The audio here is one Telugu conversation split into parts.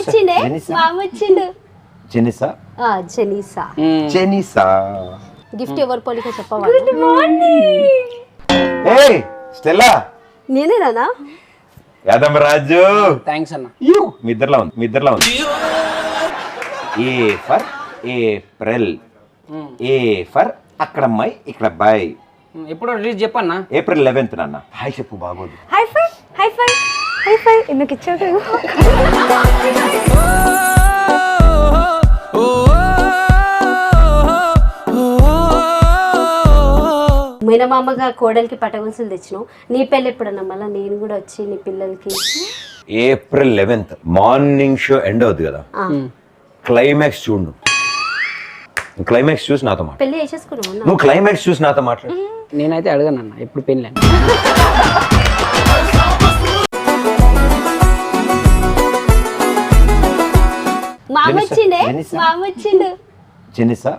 వచ్చిండే మామ వచ్చిండు జెనిసా జెనీసా జెనిసా గిఫ్ట్ ఎవరు పోలిక చెప్పవా ఏయ్ స్టెల్లా నేనేనా యాదమ్మ రాజు థ్యాంక్స్ అన్న. మీ ఇద్దరిలో ఉంది A for April A for అక్కడ అమ్మాయి ఇక్కడ అబ్బాయి ఎప్పుడో రిలీజ్ చెప్పన్నా. ఏప్రిల్ 11th నాన్న హాయ్ చెప్పు బాగోదు హై ఫై హై ఫై హై ఫై ఎందుకు ఇచ్చావు మీనమామగా కోడలికి పట్టగొలుసులు తెచ్చినావు నీ పెళ్ళి ఎప్పుడన్నా మళ్ళీ నేను కూడా వచ్చి నీ పిల్లలకి April 11th morning show end అవుతుంది కదా క్లైమాక్స్ చూడు క్లైమాక్స్ చూసి నాతో మాట్లాడు పెళ్లి చేసేసుకున్నావు నువ్వు క్లైమాక్స్ చూసి నాతో మాట్లాడు నేనైతే అడగను అన్న ఎప్పుడు పెళ్ళి అని. మామ వచ్చిండే మామ వచ్చిండు జెనిసా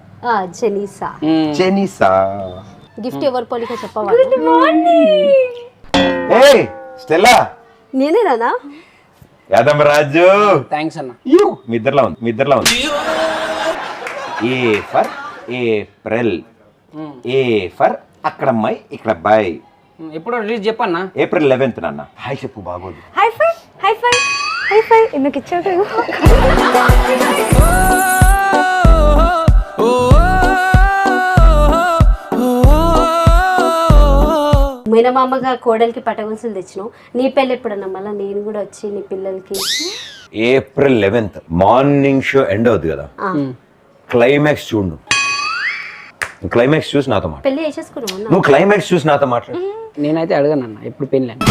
జెనీసా జెనిసా గిఫ్ట్ ఎవరు పోలిక చెప్పవా ఏయ్ స్టెల్లా నేనేనా యాదమ్మ రాజు థ్యాంక్స్ అన్న. మీ ఇద్దరిలో ఉంది A for April A for అక్కడ అమ్మాయి ఇక్కడ అబ్బాయి ఎప్పుడో రిలీజ్ చెప్పన్నా. ఏప్రిల్ 11th నాన్న హాయ్ చెప్పు బాగోదు హై ఫై హై ఫై హై ఫై ఎందుకు ఇచ్చావు మీనమామగా కోడలికి పట్టగొలుసులు తెచ్చినావు నీ పెళ్ళి ఎప్పుడన్నా మళ్ళీ నేను కూడా వచ్చి నీ పిల్లలకి April 11th morning show end అవుతుంది కదా క్లైమాక్స్ చూడు క్లైమాక్స్ చూసి నాతో మాట్లాడు పెళ్లి చేసేసుకున్నావు నువ్వు క్లైమాక్స్ చూసి నాతో మాట్లాడు నేనైతే అడగను అన్న ఎప్పుడు పెళ్ళి అని.